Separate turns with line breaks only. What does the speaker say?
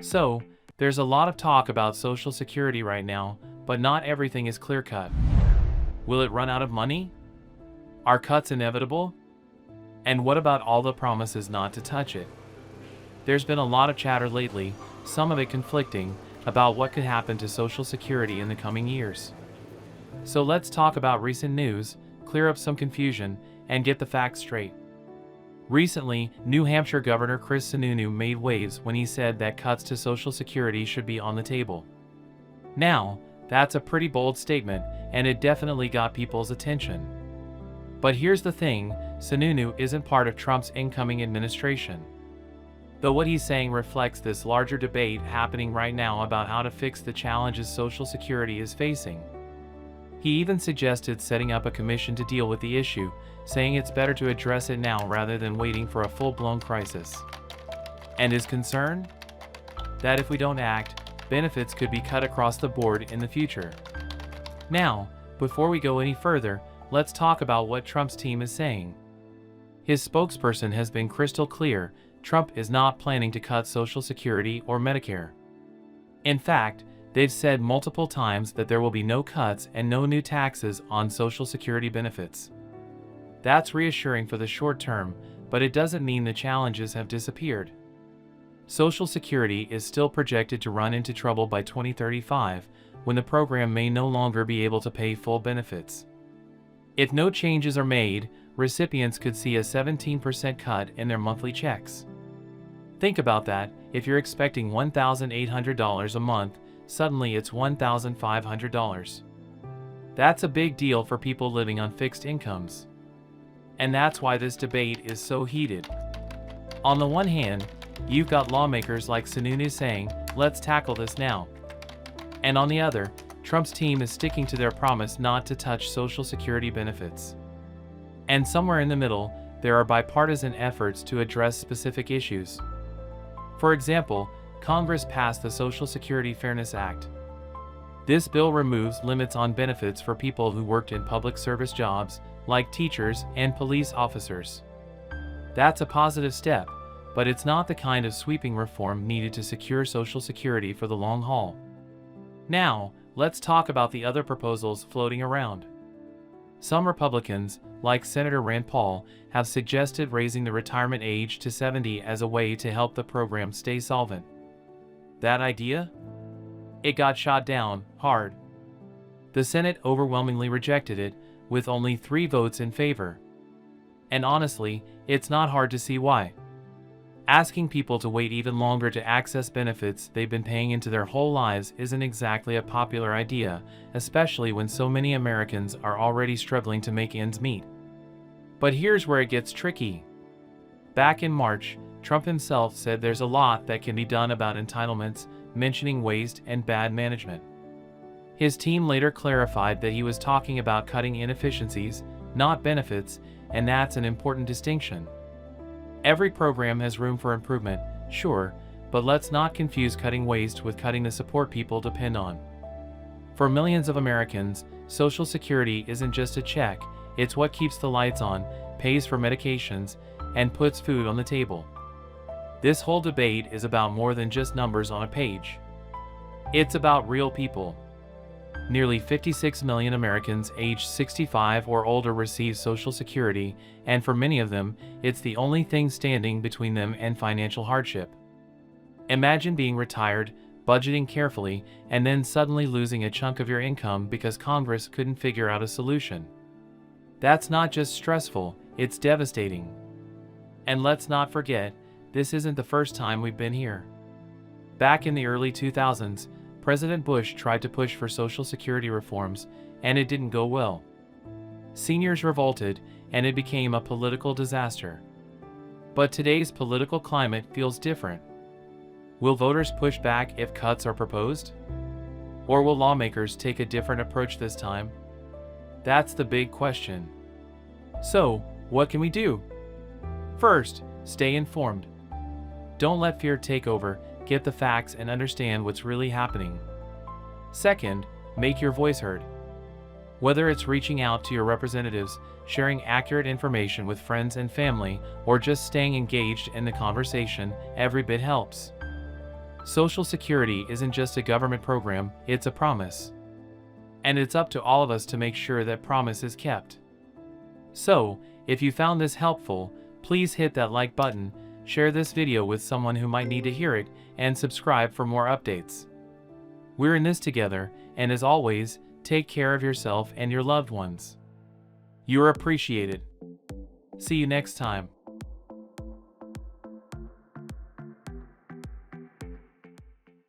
So, there's a lot of talk about Social Security right now, but not everything is clear-cut. Will it run out of money? Are cuts inevitable? And what about all the promises not to touch it? There's been a lot of chatter lately, some of it conflicting, about what could happen to Social Security in the coming years. So let's talk about recent news, clear up some confusion, and get the facts straight. Recently, New Hampshire Governor Chris Sununu made waves when he said that cuts to Social Security should be on the table. Now, that's a pretty bold statement, and it definitely got people's attention. But here's the thing, Sununu isn't part of Trump's incoming administration. Though what he's saying reflects this larger debate happening right now about how to fix the challenges Social Security is facing. He even suggested setting up a commission to deal with the issue, saying it's better to address it now rather than waiting for a full-blown crisis. And his concern? That if we don't act, benefits could be cut across the board in the future. Now, before we go any further, let's talk about what Trump's team is saying. His spokesperson has been crystal clear: Trump is not planning to cut Social Security or Medicare. In fact, they've said multiple times that there will be no cuts and no new taxes on Social Security benefits. That's reassuring for the short term, but it doesn't mean the challenges have disappeared. Social Security is still projected to run into trouble by 2035, when the program may no longer be able to pay full benefits. If no changes are made, recipients could see a 17% cut in their monthly checks. Think about that: if you're expecting $1,800 a month, suddenly it's $1,500. That's a big deal for people living on fixed incomes. And that's why this debate is so heated. On the one hand, you've got lawmakers like Sununu saying, let's tackle this now. And on the other, Trump's team is sticking to their promise not to touch Social Security benefits. And somewhere in the middle, there are bipartisan efforts to address specific issues. For example, Congress passed the Social Security Fairness Act. This bill removes limits on benefits for people who worked in public service jobs, like teachers and police officers. That's a positive step, but it's not the kind of sweeping reform needed to secure Social Security for the long haul. Now, let's talk about the other proposals floating around. Some Republicans, like Senator Rand Paul, have suggested raising the retirement age to 70 as a way to help the program stay solvent. That idea? It got shot down hard. The Senate overwhelmingly rejected it, with only 3 votes in favor. And honestly, it's not hard to see why. Asking people to wait even longer to access benefits they've been paying into their whole lives isn't exactly a popular idea, especially when so many Americans are already struggling to make ends meet. But here's where it gets tricky. Back in March, Trump himself said there's a lot that can be done about entitlements, mentioning waste and bad management. His team later clarified that he was talking about cutting inefficiencies, not benefits, and that's an important distinction. Every program has room for improvement, sure, but let's not confuse cutting waste with cutting the support people depend on. For millions of Americans, Social Security isn't just a check, it's what keeps the lights on, pays for medications, and puts food on the table. This whole debate is about more than just numbers on a page. It's about real people. Nearly 56 million Americans aged 65 or older receive Social Security, and for many of them, it's the only thing standing between them and financial hardship. Imagine being retired, budgeting carefully, and then suddenly losing a chunk of your income because Congress couldn't figure out a solution. That's not just stressful, it's devastating. And let's not forget, this isn't the first time we've been here. Back in the early 2000s, President Bush tried to push for Social Security reforms, and it didn't go well. Seniors revolted, and it became a political disaster. But today's political climate feels different. Will voters push back if cuts are proposed? Or will lawmakers take a different approach this time? That's the big question. So, what can we do? First, stay informed. Don't let fear take over. Get the facts and understand what's really happening. Second, make your voice heard. Whether it's reaching out to your representatives, sharing accurate information with friends and family, or just staying engaged in the conversation, every bit helps. Social Security isn't just a government program, it's a promise. And it's up to all of us to make sure that promise is kept. So, if you found this helpful, please hit that like button, share this video with someone who might need to hear it, and subscribe for more updates. We're in this together, and as always, take care of yourself and your loved ones. You're appreciated. See you next time.